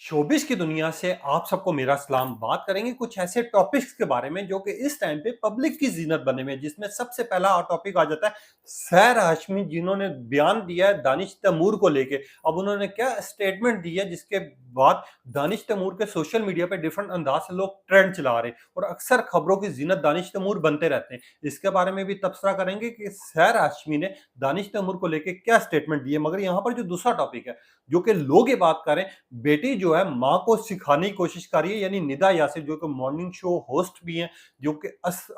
Showbiz की दुनिया से आप सबको मेरा सलाम। बात करेंगे कुछ ऐसे टॉपिक्स के बारे में जो कि इस टाइम पे पब्लिक की जीनत बने हुए हैं, जिसमें सबसे पहला टॉपिक आ जाता है सैर हाशमी, जिन्होंने बयान दिया है दानिश तैमूर को लेके। अब उन्होंने क्या स्टेटमेंट दी है, जिसके बाद दानिश तैमूर के सोशल मीडिया पे डिफरेंट अंदाज से लोग ट्रेंड चला रहे हैं और अक्सर खबरों की जीनत दानिश तैमूर बनते रहते हैं। इसके बारे में भी तबसरा करेंगे कि सैर हाशमी ने दानिश तैमूर को लेके क्या स्टेटमेंट दी है। मगर यहाँ पर जो दूसरा टॉपिक है, जो कि लोग ये बात करें, बेटी जो है माँ को सिखाने की कोशिश कर रही है, यानी निदा यासिर जो कि मॉर्निंग शो होस्ट भी हैं, जो कि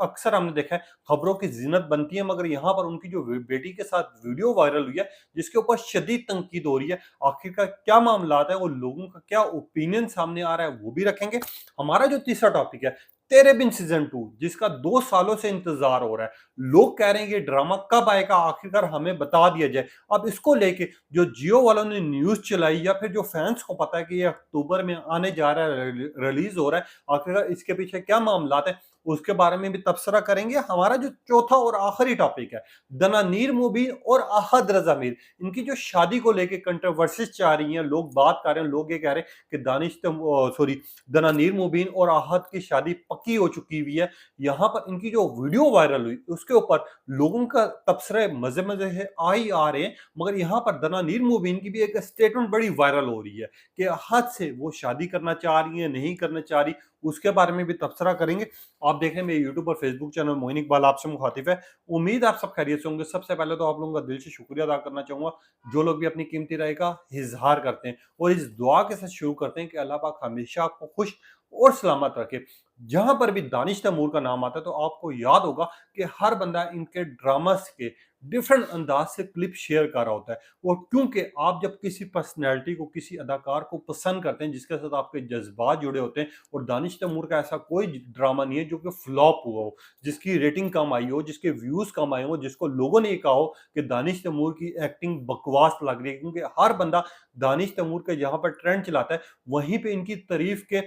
अक्सर हमने देखा है खबरों की जीनत बनती है। मगर यहाँ पर उनकी जो बेटी के साथ वीडियो वायरल हुई है, जिसके ऊपर शदीद तनकीद हो रही है, आखिरकार क्या मामला है और लोगों का क्या ओपिनियन सामने आ रहा है, वो भी रखेंगे। हमारा जो तीसरा टॉपिक है, तेरे बिन सीजन 2, जिसका 2 सालों से इंतजार हो रहा है। लोग कह रहे हैं ये ड्रामा कब आएगा, आखिरकार हमें बता दिया जाए। अब इसको लेके जो जियो वालों ने न्यूज़ चलाई, या फिर जो फैंस को पता है कि ये अक्टूबर में आने जा रहा है, रिलीज़ हो रहा है, आखिरकार इसके पीछे क्या मामलात हैं, उसके बारे में भी तबसरा करेंगे। हमारा जो चौथा और आखिरी टॉपिक है, दनानीर मुबीन और अहद रज़ा मीर, इनकी जो शादी को लेके कंट्रोवर्सीज़ चल रही हैं, लोग बात कर रहे हैं, लोग ये कह रहे हैं कि दनानीर मुबीन और अहद की शादी पक्की हो चुकी हुई है। यहाँ पर इनकी जो वीडियो वायरल हुई, उसके ऊपर लोगों का तबसरे मज़े-मज़े है आ ही आ रहे हैं। मगर यहाँ पर दनानीर मुबीन की भी एक स्टेटमेंट बड़ी वायरल हो रही है कि हद से वो शादी करना चाह रही है, नहीं करना चाह रही, उसके बारे में भी तबसरा करेंगे। आप देख रहे हैं मेरे यूट्यूब और फेसबुक चैनल मोइन इकबाल आपसे मुखातिब है। उम्मीद आप सब खैरियत से होंगे। सबसे पहले तो आप लोगों का दिल से शुक्रिया अदा करना चाहूंगा, जो लोग भी अपनी कीमती राय का इजहार करते हैं, और इस दुआ के साथ शुरू करते हैं कि अल्लाह पाक हमेशा आपको खुश और सलामत रखे। जहां पर भी दानिश तैमूर का नाम आता है, तो आपको याद होगा कि हर बंदा इनके ड्रामास के डिफरेंट अंदाज से क्लिप शेयर कर रहा होता है। और क्योंकि आप जब किसी पर्सनैलिटी को, किसी अदाकार को पसंद करते हैं, जिसके साथ आपके जज्बात जुड़े होते हैं, और दानिश तैमूर का ऐसा कोई ड्रामा नहीं है जो कि फ्लॉप हुआ हो, जिसकी रेटिंग कम आई हो, जिसके व्यूज कम आए हो, जिसको लोगों ने ये कहा हो कि दानिश तैमूर की एक्टिंग बकवास लग रही है। क्योंकि हर बंदा दानिश तैमूर के जहां पर ट्रेंड चलाता है, वहीं पे इनकी तारीफ के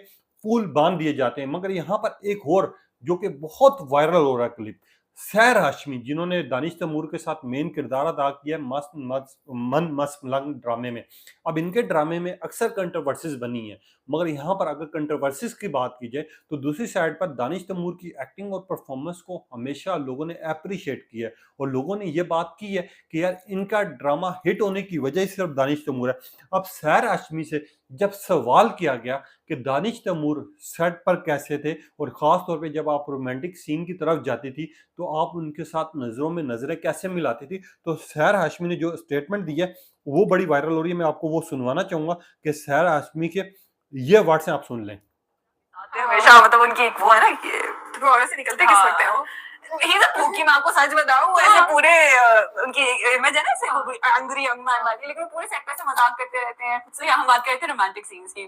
पुल बांध दिए जाते हैं। मगर यहाँ पर एक और जो कि बहुत वायरल हो रहा है क्लिप, सैर हाशमी, जिन्होंने दानिश तैमूर के साथ मेन किरदार अदा किया है मस्त मस्त मन मस्त मलंग ड्रामे में। अब इनके ड्रामे में अक्सर कंट्रोवर्सीज बनी है। मगर यहाँ पर अगर कंट्रोवर्सीज की बात की जाए, तो दूसरी साइड पर दानिश तैमूर की एक्टिंग और परफॉर्मेंस को हमेशा लोगों ने अप्रिशिएट किया है, और लोगों ने ये बात की है कि यार इनका ड्रामा हिट होने की वजह सिर्फ दानिश तैमूर है। अब सैर हाशमी से जब सवाल किया गया कि दानिश तैमूर सेट पर कैसे थे, और ख़ास तौर पे जब आप रोमांटिक सीन की तरफ जाती थी, तो आप उनके साथ नज़रों में नज़रें कैसे मिलाती थी, तो सैर हाशमी ने जो स्टेटमेंट दी है, वो बड़ी वायरल हो रही है। मैं आपको वो सुनवाना चाहूँगा कि सैर हाशमी के ये वर्ड्स हैं, आप सुन लें। हमेशा मतलब उनकी एक वो है ना कि थ्रोअर से निकलते किस वक्त है वो ही ना पूकी। मैं आपको सच बताऊं, वो ऐसे पूरे उनकी इमेज है ना, ऐसे एंग्री यंग मैन वाली, लेकिन पूरे सेट पे से मजाक करते रहते हैं। तो यहाँ हम बात करते हैं रोमांटिक सीन्स की।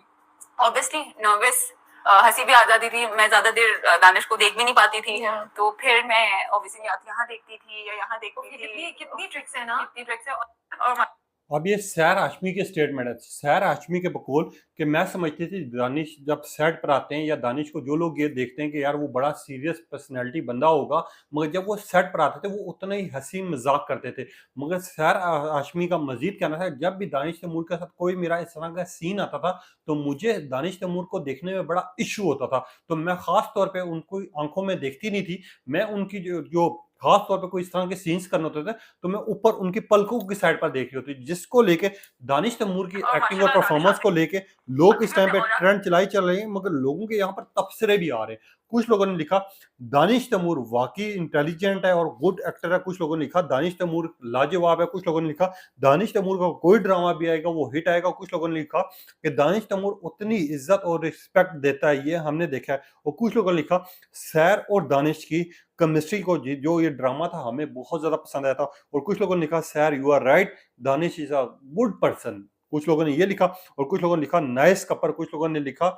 ऑब्वियसली नर्वस हंसी भी आ जाती थी। मैं ज्यादा देर दानिश को देख भी नहीं पाती थी, तो फिर मैं ऑब्वियसली यहाँ देखती थी या यहाँ देखती थी। कितनी ट्रिक्स है ना, कितनी ट्रिक्स है। और अब ये सैर हाशमी के स्टेटमेंट है, सैर हाशमी के बकौल कि मैं समझती थी दानिश जब सेट पर आते हैं, या दानिश को जो लोग ये देखते हैं कि यार वो बड़ा सीरियस पर्सनैलिटी बंदा होगा, मगर जब वो सेट पर आते थे वो उतना ही हंसी मजाक करते थे। मगर सैर हाशमी का मजीद कहना था, जब भी दानिश तैमूर के साथ कोई मेरा इस तरह का सीन आता था, तो मुझे दानिश तैमूर को देखने में बड़ा इशू होता था। तो मैं खास तौर पर उनको आंखों में देखती नहीं थी, मैं उनकी जो जो खास तौर पे कोई इस तरह के सीन्स करने होते थे, तो मैं ऊपर उनकी पलकों की साइड पर देख रही होती, जिसको लेके दानिश तैमूर की एक्टिंग और परफॉर्मेंस को लेके लोग इस टाइम पे ट्रेंड चल रहे हैं। मगर लोगों के यहाँ पर तबसरे भी आ रहे हैं। कुछ लोगों ने लिखा दानिश तैमूर वाकई इंटेलिजेंट है और गुड एक्टर है, कुछ लोगों ने लिखा दानिश तैमूर लाजवाब है, कुछ लोगों ने लिखा दानिश तैमूर का कोई ड्रामा भी आएगा वो हिट आएगा, कुछ लोगों ने लिखा कि दानिश तैमूर उतनी इज्जत और रिस्पेक्ट देता है, ये हमने देखा है। और कुछ लोगों ने लिखा सैर और दानिश की केमिस्ट्री को जो ये ड्रामा था हमें बहुत ज्यादा पसंद आया था। और कुछ लोगों ने लिखा sir you are right, Danish is a good person, कुछ लोगों ने ये लिखा। और कुछ लोगों ने लिखा नाइस कपर, कुछ लोगों ने लिखा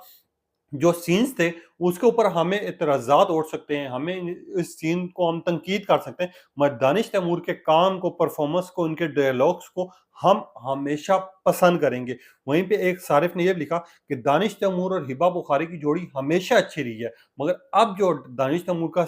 जो सीन्स थे उसके ऊपर हमें इतराज़ात उठ सकते हैं, हमें इस सीन को हम तनकीद कर सकते हैं, मगर दानिश तैमूर के काम को, परफॉर्मेंस को, उनके डायलॉग्स को हम हमेशा पसंद करेंगे। वहीं पे एक सारिफ ने ये भी लिखा कि दानिश तैमूर और हिबा बुखारी की जोड़ी हमेशा अच्छी रही है, मगर अब जो दानिश तैमूर का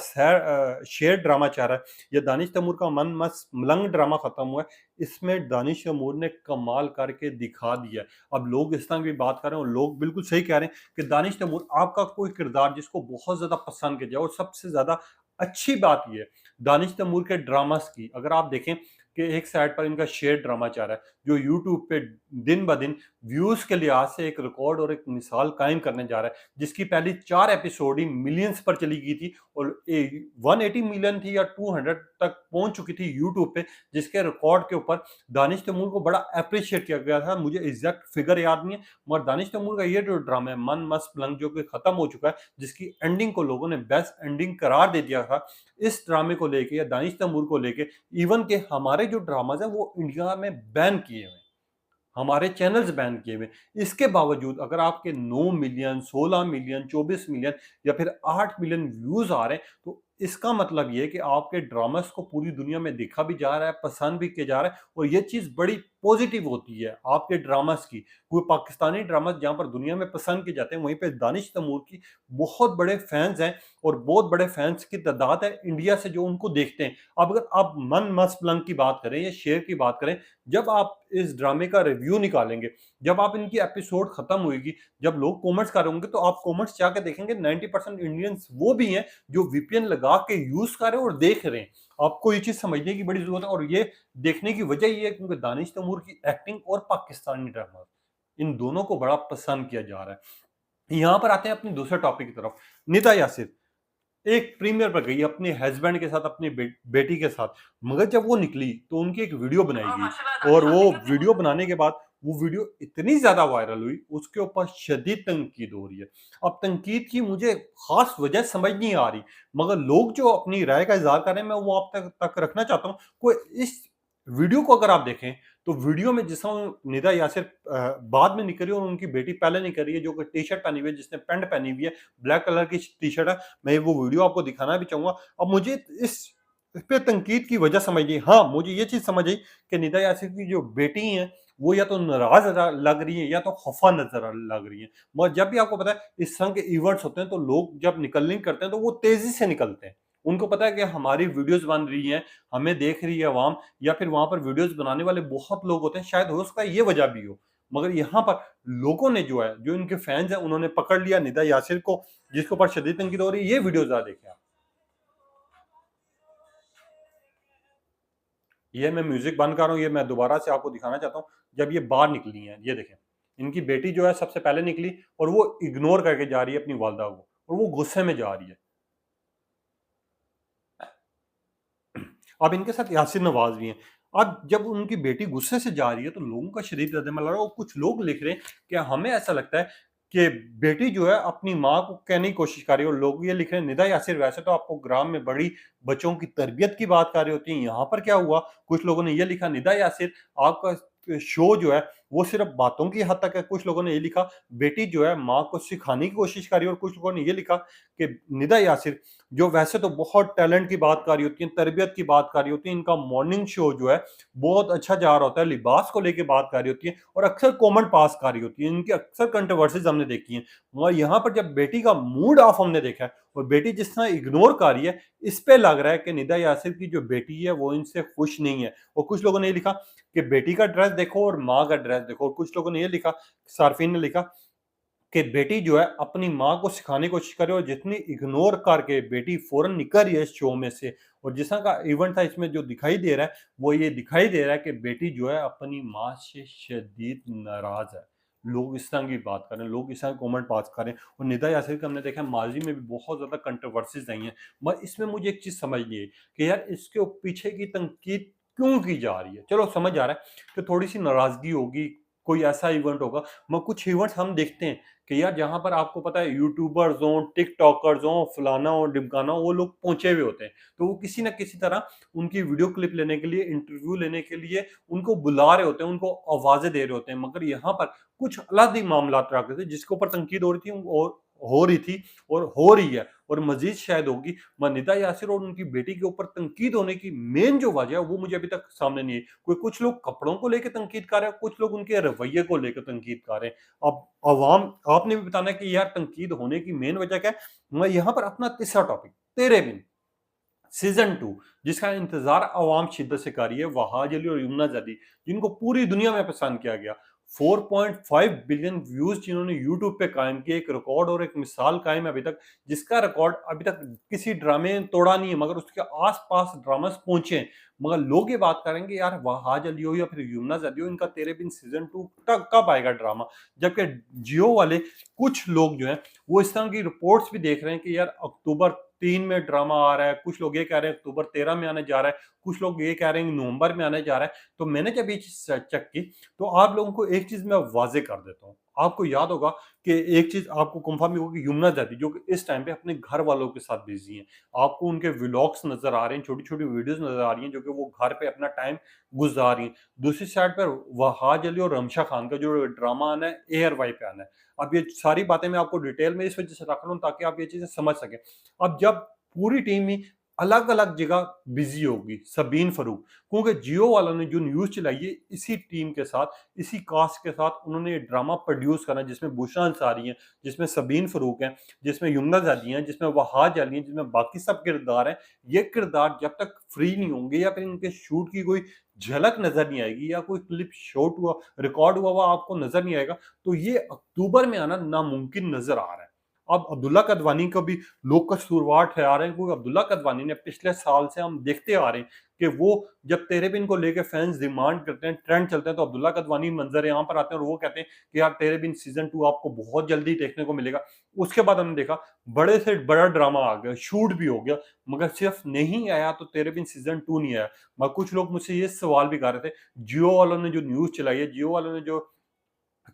शेर ड्रामा चल रहा है या दानिश तैमूर का मन मस्त मलंग ड्रामा खत्म हुआ है, इसमें दानिश तैमूर ने कमाल करके दिखा दिया है। अब लोग इस तरह की बात कर रहे हैं और लोग बिल्कुल सही कह रहे हैं कि दानिश तैमूर आपका कोई किरदार जिसको बहुत ज़्यादा पसंद किया जाए, और सबसे ज़्यादा अच्छी बात ये है दानिश तैमूर के ड्रामास की, अगर आप देखें कि एक साइड पर इनका शेयर ड्रामा चल रहा है जो यूट्यूब पे दिन ब दिन व्यूज़ के लिहाज से एक रिकॉर्ड और एक मिसाल कायम करने जा रहा है, जिसकी पहली 4 एपिसोड ही मिलियंस पर चली गई थी और 180 मिलियन थी या 200 तक पहुंच चुकी थी यूट्यूब पे, जिसके रिकॉर्ड के ऊपर दानिश तैमूर को बड़ा अप्रिशिएट किया गया था। मुझे एग्जैक्ट फिगर याद नहीं है, मगर दानिश तैमूर का ये जो ड्रामा है मन मस्त पलंग, जो कि खत्म हो चुका है, जिसकी एंडिंग को लोगों ने बेस्ट एंडिंग करार दे दिया था, इस ड्रामे को लेके या दानिश तैमूर को लेके इवन के हमारे जो ड्रामाज हैं वो इंडिया में बैन किए हुए हैं, हमारे चैनल्स बैन किए हुए। इसके बावजूद अगर आपके 9 मिलियन, 16 मिलियन, 24 मिलियन या फिर 8 मिलियन व्यूज़ आ रहे हैं, तो इसका मतलब ये है कि आपके ड्रामास को पूरी दुनिया में देखा भी जा रहा है, पसंद भी किया जा रहा है, और ये चीज़ बड़ी पॉजिटिव होती है आपके ड्रामास की। कोई पाकिस्तानी ड्रामास जहाँ पर दुनिया में पसंद किए जाते हैं, वहीं पे दानिश तैमूर की बहुत बड़े फैन्स हैं और बहुत बड़े फैन्स की तादाद है इंडिया से जो उनको देखते हैं। अब अगर आप मन मस्त पलंग की बात करें या शेर की बात करें, जब आप इस ड्रामे का रिव्यू निकालेंगे, जब आप इनकी एपिसोड खत्म होएगी, जब लोग कमेंट्स कर रहे होंगे, तो आप कमेंट्स जाके देखेंगे 90% इंडियंस वो भी हैं जो वीपीएन लगा के यूज कर रहे हैं और देख रहे हैं। आपको ये चीज समझने की बड़ी जरूरत है, और ये देखने की वजह ये है क्योंकि दानिश तैमूर की एक्टिंग और पाकिस्तानी ड्रामा इन दोनों को बड़ा पसंद किया जा रहा है। यहाँ पर आते हैं अपने दूसरे टॉपिक की तरफ। निदा यासिर एक प्रीमियर पर गई अपने हस्बैंड के साथ, अपनी बेटी के साथ, मगर जब वो निकली तो उनकी एक वीडियो बनाई गई, और वो वीडियो बनाने के बाद वो वीडियो इतनी ज्यादा वायरल हुई, उसके ऊपर शदीद तनकीद हो रही है। अब तनकीद की मुझे खास वजह समझ नहीं आ रही, मगर लोग जो अपनी राय का इजहार कर रहे हैं मैं वो आप तक रखना चाहता हूँ। कोई इस वीडियो को अगर आप देखें तो वीडियो में जिस तरह निदा यासिर बाद में निकल रही है और उनकी बेटी पहले निकल रही है, जो कि टी शर्ट पहनी हुई है, जिसने पैंट पहनी हुई है, ब्लैक कलर की टी शर्ट है। मैं वो वीडियो आपको दिखाना भी चाहूंगा। अब मुझे इस पे तनकीद की वजह समझ नहीं, हाँ मुझे ये चीज समझ आई कि निदा यासिर की जो बेटी है वो या तो नाराज लग रही है या तो खफा नजर लग रही है। मगर जब भी आपको पता है इस तरह के इवेंट्स होते हैं तो लोग जब निकलने करते हैं तो वो तेजी से निकलते हैं। उनको पता है कि हमारी वीडियोस बन रही हैं, हमें देख रही है अवाम, या फिर वहां पर वीडियोस बनाने वाले बहुत लोग होते हैं, शायद हो सकता है ये वजह भी हो। मगर यहाँ पर लोगों ने जो है, जो इनके फैंस हैं, उन्होंने पकड़ लिया निदा यासिर को, जिसके ऊपर शदीद तनकीद हो रही है। ये वीडियो जरा देखें आप। ये मैं म्यूजिक बंद कर रहा हूँ, ये मैं दोबारा से आपको दिखाना चाहता हूँ। जब ये बाहर निकली हैं, ये देखें, इनकी बेटी जो है सबसे पहले निकली और वो इग्नोर करके जा रही है अपनी वालदा को, और वो गुस्से में जा रही है। अब इनके साथ यासिर नवाज भी हैं। अब जब उनकी बेटी गुस्से से जा रही है तो लोगों का शदीद रद्द अमल आ रहा है, और कुछ लोग लिख रहे हैं कि हमें ऐसा लगता है कि बेटी जो है अपनी माँ को कहने की कोशिश कर रही है, और लोग ये लिख रहे हैं निदा यासिर वैसे तो आपको ग्राम में बड़ी बच्चों की तरबियत की बात कर रही होती है, यहाँ पर क्या हुआ? कुछ लोगों ने ये लिखा निदा यासिर आपका शो जो है वो सिर्फ बातों की हद तक है। कुछ लोगों ने ये लिखा बेटी जो है माँ को सिखाने की कोशिश कर रही है, और कुछ लोगों ने ये लिखा कि निदा यासिर जो वैसे तो बहुत टैलेंट की बात कर रही होती है, तरबियत की बात कर रही होती है, इनका मॉर्निंग शो जो है बहुत अच्छा जा रहा होता है, लिबास को लेके बात कर रही होती है और अक्सर कमेंट पास कर रही होती है, इनकी अक्सर कंट्रोवर्सीज हमने देखी हैं। मगर यहाँ पर जब बेटी का मूड ऑफ हमने देखा है और बेटी जिस तरह इग्नोर कर रही है, इस पे लग रहा है कि निदा यासिर की जो बेटी है वो इनसे खुश नहीं है। और कुछ लोगों ने ये लिखा कि बेटी का ड्रेस देखो और माँ का ड्रेस देखो, और कुछ लोगों ने ये लिखा, सार्फिन ने लिखा कि बेटी जो है अपनी माँ को सिखाने की कोशिश करे, और जितनी इग्नोर करके बेटी फौरन निकल रही है इस शो में से। और जिस तरह का इवेंट था इसमें जो दिखाई दे रहा है वो ये दिखाई दे रहा है कि बेटी जो है अपनी माँ से शदीद नाराज है। लोग इस तरह की बात कर रहे हैं, लोग इस तरह कमेंट पास कर रहे हैं, और निदा यासिर का हमने देखा माजी में भी बहुत ज्यादा कंट्रोवर्सीज आई हैं। मगर इसमें मुझे एक चीज समझ नहीं आई कि यार इसके पीछे की तनकीद क्यों की जा रही है। चलो समझ आ रहा है कि थोड़ी सी नाराजगी होगी, कोई ऐसा इवेंट होगा, मगर कुछ इवेंट्स हम देखते हैं कि यार जहाँ पर आपको पता है यूट्यूबर्स हों, टिकटॉकर्स हों, फलाना हो ढिमकाना हो, वो लोग पहुंचे हुए होते हैं, तो वो किसी ना किसी तरह उनकी वीडियो क्लिप लेने के लिए, इंटरव्यू लेने के लिए उनको बुला रहे होते हैं, उनको आवाजें दे रहे होते हैं। मगर यहाँ पर कुछ अलग ही मामला रखे थे जिसके ऊपर तनकीद हो रही थी, और हो रही थी और हो रही है और मजीद शायद होगी। निदा यासिर और उनकी बेटी के ऊपर तनकीद होने की मेन जो वजह है वो मुझे अभी तक सामने नहीं है। कोई कुछ लोग कपड़ों को लेकर तनकीद कर रहे हैं, कुछ लोग उनके रवैये को लेकर तनकीद कर रहे हैं। अब अवाम, आपने भी बताना है कि यार तनकीद होने की मेन वजह क्या है। मैं यहाँ पर अपना तीसरा टॉपिक, तेरे बिन सीजन 2, जिसका इंतजार अवाम शिद्दत से कर रही है, वहाज अली और यमुना जदी, जिनको पूरी दुनिया में पसंद किया गया। 4.5 बिलियन व्यूज जिन्होंने यूट्यूब पे कायम किए, एक रिकॉर्ड और एक मिसाल कायम है अभी तक, जिसका रिकॉर्ड अभी तक किसी ड्रामे ने तोड़ा नहीं है, मगर उसके आसपास ड्रामास पहुंचे हैं। मगर लोग ये बात करेंगे यार वहाज अली हो या फिर यमुना जदी हो, इनका तेरे बिन सीजन 2 कब आएगा ड्रामा। जबकि जियो वाले कुछ लोग जो हैं वो इस तरह की रिपोर्ट्स भी देख रहे हैं कि यार अक्टूबर 3 में ड्रामा आ रहा है, कुछ लोग ये कह रहे हैं अक्टूबर 13 में आने जा रहा है, कुछ लोग ये कह रहे हैं नवंबर में आने जा रहा है। तो मैंने जब ये चीज चेक की तो आप लोगों को एक चीज मैं वाजे कर देता हूँ। आपको याद होगा कि एक चीज आपको कंफर्म ही होगी, यमुना जाती जो कि इस टाइम पे अपने घर वालों के साथ बिजी हैं। आपको उनके व्लॉग्स नजर आ रहे हैं, छोटी छोटी वीडियोस नजर आ रही हैं जो कि वो घर पे अपना टाइम गुजार रही हैं। दूसरी साइड पर वहाज अली और रमशा खान का जो ड्रामा आना है एयर वाई पे आना है। अब ये सारी बातें मैं आपको डिटेल में इस वजह से रख रहा हूँ ताकि आप ये चीजें समझ सकें। अब जब पूरी टीम ही अलग अलग जगह बिजी होगी, सबीन फरूक, क्योंकि जियो वालों ने जो न्यूज चलाई है इसी टीम के साथ, इसी कास्ट के साथ उन्होंने ये ड्रामा प्रोड्यूस करना है, जिसमें बुशरा अंसारी है, जिसमें सबीन फरूक है, जिसमें यमुना जादी है, जिसमें वहाज अली है, जिसमें बाकी सब किरदार हैं। ये किरदार जब तक फ्री नहीं होंगे या फिर इनके शूट की कोई झलक नजर नहीं आएगी या कोई क्लिप शॉट हुआ, रिकॉर्ड हुआ हुआ आपको नजर नहीं आएगा, तो ये अक्टूबर में आना नामुमकिन नजर आ रहा है। अब अब्दुल्ला कदवानी को भी लोग कसूरवार ठहरा रहे हैं, क्योंकि अब्दुल्ला कदवानी ने पिछले साल से हम देखते आ रहे हैं कि वो जब तेरे बिन को लेके फैंस डिमांड करते हैं, ट्रेंड चलते हैं, तो अब्दुल्ला कदवानी मंजर यहाँ पर आते हैं और वो कहते हैं कि यार तेरे बिन सीजन 2 आपको बहुत जल्दी देखने को मिलेगा। उसके बाद हमने देखा बड़े से बड़ा ड्रामा आ गया, शूट भी हो गया, मगर सिर्फ नहीं आया तो तेरे बिन सीजन 2 नहीं आया। मगर कुछ लोग मुझसे ये सवाल भी कर रहे थे, जियो वालों ने जो न्यूज चलाई है, जियो वालों ने जो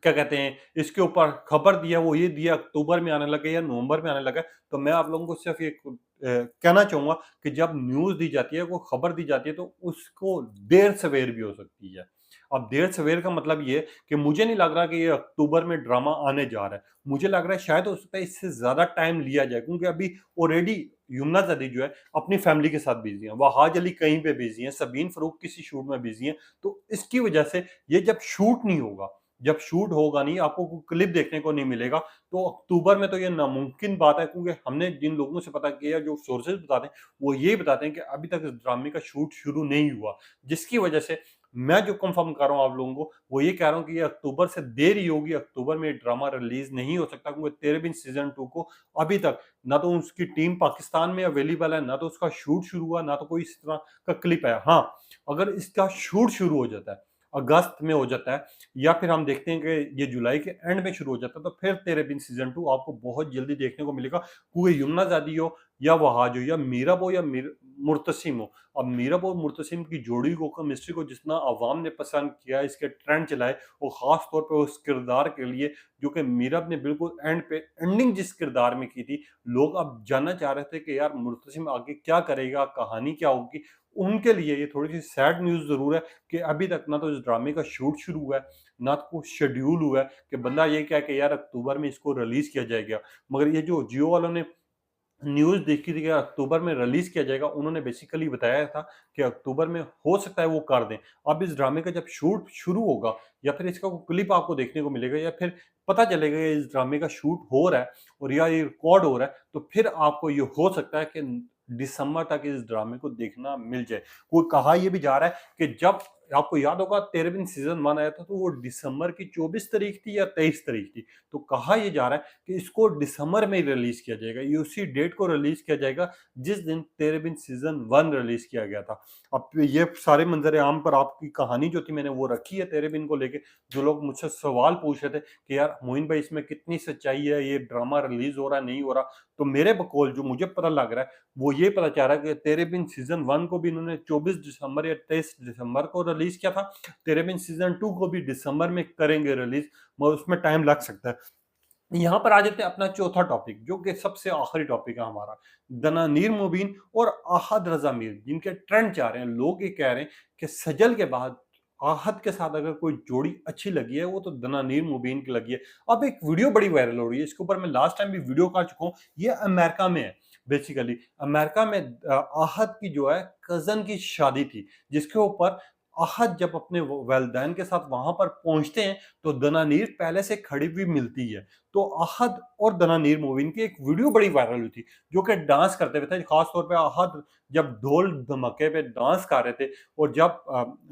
क्या कहते हैं इसके ऊपर खबर दिया, वो ये दिया अक्टूबर में आने लगा या नवंबर में आने लगा। तो मैं आप लोगों को सिर्फ एक कहना चाहूंगा कि जब न्यूज दी जाती है, कोई खबर दी जाती है, तो उसको देर सवेर भी हो सकती है। अब देर सवेर का मतलब ये कि मुझे नहीं लग रहा कि ये अक्टूबर में ड्रामा आने जा रहा है। मुझे लग रहा है शायद हो सकता है इससे ज्यादा टाइम लिया जाए, क्योंकि अभी ऑलरेडी यमुना जदी जो है अपनी फैमिली के साथ बिजी है, वहाज अली कहीं पे बिजी है, सबीन फरूक किसी शूट में बिजी है। तो इसकी वजह से ये जब शूट नहीं होगा, जब शूट होगा नहीं, आपको कोई क्लिप देखने को नहीं मिलेगा, तो अक्टूबर में तो ये नामुमकिन बात है। क्योंकि हमने जिन लोगों से पता किया, जो सोर्सेज बताते हैं, वो ये बताते हैं कि अभी तक इस ड्रामे का शूट शुरू नहीं हुआ, जिसकी वजह से मैं जो कंफर्म कर रहा हूँ आप लोगों को, वो ये कह रहा हूँ कि ये अक्टूबर से देर ही होगी, अक्टूबर में ये ड्रामा रिलीज नहीं हो सकता, क्योंकि तेरे बिन सीजन 2 को अभी तक ना तो उसकी टीम पाकिस्तान में अवेलेबल है, ना तो उसका शूट शुरू हुआ, ना तो कोई इस तरह का क्लिप है। हाँ, अगर इसका शूट शुरू हो जाता है, अगस्त में हो जाता है, या फिर हम देखते हैं कि ये जुलाई के एंड में शुरू हो जाता है, तो फिर तेरे बिन सीजन 2 आपको बहुत जल्दी देखने को मिलेगा। क्योंकि यमुना जादी हो या वहाज हो या मीरब हो या मुर्तसिम हो, अब मीरब और मुर्तसिम की जोड़ी को, केमिस्ट्री को जितना अवाम ने पसंद किया, इसके ट्रेंड चलाए, वो खास तौर पे उस किरदार के लिए जो कि मीरब ने बिल्कुल एंड पे एंडिंग जिस किरदार में की थी, लोग अब जानना चाह रहे थे कि यार मुर्तसिम आगे क्या करेगा, कहानी क्या होगी। उनके लिए ये थोड़ी सी सैड न्यूज जरूर है कि अभी तक ना तो इस ड्रामे का शूट शुरू हुआ है, ना तो कुछ शेड्यूल हुआ है कि बंदा ये क्या कि यार अक्टूबर में इसको रिलीज किया जाएगा। मगर ये जो जियो वालों ने न्यूज़ देखी थी कि अक्टूबर में रिलीज़ किया जाएगा, उन्होंने बेसिकली बताया था कि अक्टूबर में हो सकता है वो कर दें। अब इस ड्रामे का जब शूट शुरू होगा, या फिर इसका कोई क्लिप आपको देखने को मिलेगा, या फिर पता चलेगा कि इस ड्रामे का शूट हो रहा है और या ये रिकॉर्ड हो रहा है, तो फिर आपको ये हो सकता है कि दिसंबर तक इस ड्रामे को देखना मिल जाए। कोई कहा ये भी जा रहा है कि जब आपको याद होगा तेरे बिन सीजन 1 आया था, तो वो दिसंबर की 24 तारीख थी या 23 तारीख थी। तो कहा ये जा रहा है कि इसको दिसंबर में ही रिलीज किया जाएगा, ये उसी डेट को रिलीज किया जाएगा जिस दिन तेरे बिन सीजन 1 रिलीज किया गया था। अब ये सारे मंजर आम पर आपकी कहानी जो थी मैंने वो रखी है तेरे बिन को लेके। जो लोग मुझसे सवाल पूछ रहे थे कि यार मोइन भाई इसमें कितनी सच्चाई है, ये ड्रामा रिलीज हो रहा है नहीं हो रहा, तो मेरे बकौल जो मुझे पता लग रहा है वो ये पता चल रहा है कि तेरे बिन सीजन 1 को भी इन्होंने 24 दिसंबर या 23 दिसंबर को रिलीज किया था, तेरे बिन सीजन 2 को भी दिसंबर में करेंगे रिलीज, मगर उसमें टाइम लग सकता है। यहाँ पर आ जाते हैं अपना चौथा टॉपिक, जो कि सबसे आखिरी टॉपिक है हमारा, दनानीर मुबीन और आहद रजा मीर, जिनके ट्रेंड चाह रहे हैं। लोग ये कह रहे हैं कि सजल के बाद आहत के साथ अगर कोई जोड़ी अच्छी लगी है वो तो दनानीर मुबीन की लगी है। अब एक वीडियो बड़ी वायरल हो रही है, इसके ऊपर मैं लास्ट टाइम भी वीडियो कर चुका हूँ। ये अमेरिका में है। बेसिकली अमेरिका में आहत की जो है कज़न की शादी थी, जिसके ऊपर आहत जब अपने वालिदैन के साथ वहाँ पर पहुँचते हैं, तो दनानीर पहले से खड़ी हुई मिलती है। तो आहत और दनानीर मुबीन की एक वीडियो बड़ी वायरल हुई थी, जो कि डांस करते हुए थे। खास तौर पे आहत जब ढोल धमाके पे डांस कर रहे थे और जब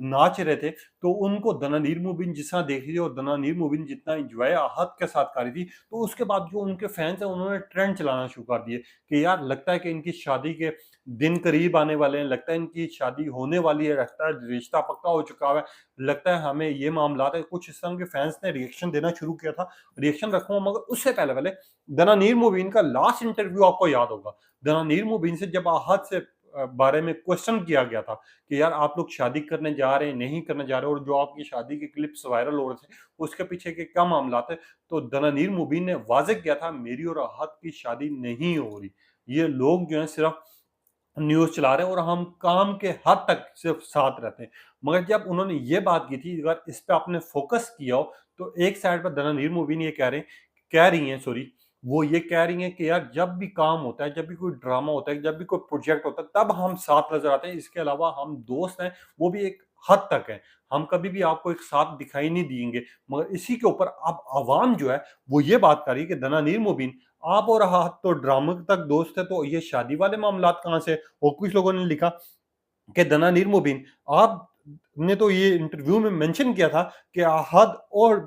नाच रहे थे, तो उनको दनानीर मुबीन जिस तरह देख रही थी और दनानीर मुबीन जितना एंजॉय आहत के साथ कर रही थी, तो उसके बाद जो उनके फैंस हैं उन्होंने ट्रेंड चलाना शुरू कर दिए कि यार लगता है कि इनकी शादी के दिन करीब आने वाले हैं, लगता है इनकी शादी होने वाली है, लगता है रिश्ता पक्का हो चुका है, लगता है हमें ये मामलात है। कुछ इस तरह के फैंस ने रिएक्शन देना शुरू किया था। रिएक्शन रखूंगा, मगर उससे पहले दनानीर मुबीन का लास्ट इंटरव्यू आपको याद होगा। दनानीर मुबीन से जब आहत से बारे में क्वेश्चन किया गया था कि यार आप लोग शादी करने जा रहे हैं, नहीं करने जा रहे, और जो आपकी शादी के क्लिप्स वायरल हो रहे थे, उसके पीछे के क्या मामलात है? तो दनानीर मुबीन ने वाज़ेह किया था, मेरी और आहत की शादी नहीं हो रही। ये लोग जो हैं सिर्फ न्यूज़ चला रहे हैं और हम काम के हद तक सिर्फ साथ रहते हैं। मगर जब उन्होंने ये बात की थी, अगर इस पे आपने फ़ोकस किया हो, तो एक साइड पर दनानीर मुबीन ये कह रही हैं सॉरी, वो ये कह रही हैं कि यार जब भी काम होता है, जब भी कोई ड्रामा होता है, जब भी कोई प्रोजेक्ट होता है, तब हम साथ नज़र आते हैं। इसके अलावा हम दोस्त हैं, वो भी एक हद तक हैं। हम कभी भी आपको एक साथ दिखाई नहीं देंगे। मगर इसी के ऊपर अब अवाम जो है, वो ये बात कर रही है कि दनानीर मुबीन, आप और आहत तो ड्रामे तक दोस्त है, तो ये शादी वाले मामलात कहाँ से? और कुछ लोगों ने लिखा कि दनानीर मुबीन, आपने तो ये इंटरव्यू में मेंशन किया था कि आहत और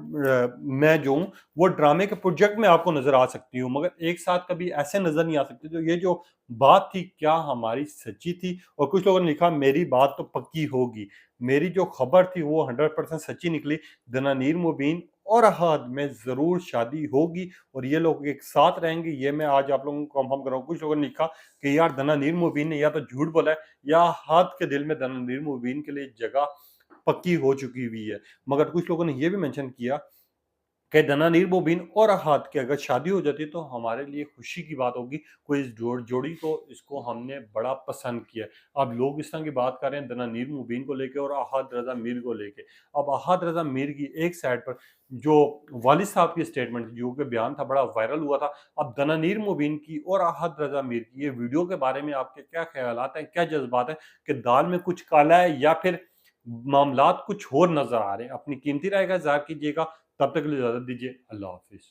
मैं जो हूँ वो ड्रामे के प्रोजेक्ट में आपको नज़र आ सकती हूँ, मगर एक साथ कभी ऐसे नज़र नहीं आ सकती। तो ये जो बात थी, क्या हमारी सच्ची थी? और कुछ लोगों ने लिखा, मेरी बात तो पक्की होगी। मेरी जो खबर थी वो 100% सच्ची निकली। दनानीर मुबीन और आहत में ज़रूर शादी होगी और ये लोग एक साथ रहेंगे, ये मैं आज आप लोगों को कंफर्म कर रहा हूँ। कुछ लोगों ने लिखा कि यार दनानीर मुबीन ने या तो झूठ बोला है, या आहत के दिल में दनानीर मुबीन के लिए जगह पक्की हो चुकी हुई है। मगर कुछ लोगों ने ये भी मेंशन किया कि दनानीर मुबीन और आहत की अगर शादी हो जाती है तो हमारे लिए खुशी की बात होगी। कोई इस जोड़ी को, इसको हमने बड़ा पसंद किया है। अब लोग इस तरह की बात कर रहे हैं दनानीर मुबीन को लेके और आहत रज़ा मीर को लेके। अब आहत रज़ा मीर की एक साइड पर जो वालिद साहब की स्टेटमेंट थी, जो कि बयान था, बड़ा वायरल हुआ था। अब दनानीर मुबीन की और आहत रज़ा मीर की ये वीडियो के बारे में आपके क्या ख़्यालात हैं, क्या जज़्बात हैं कि दाल में कुछ काला है या फिर मामलात कुछ और नज़र आ रहे हैं? अपनी कीमती राय का इज़हार कीजिएगा। तब तक के लिए इजाज़त दीजिए। अल्लाह हाफ़िज़।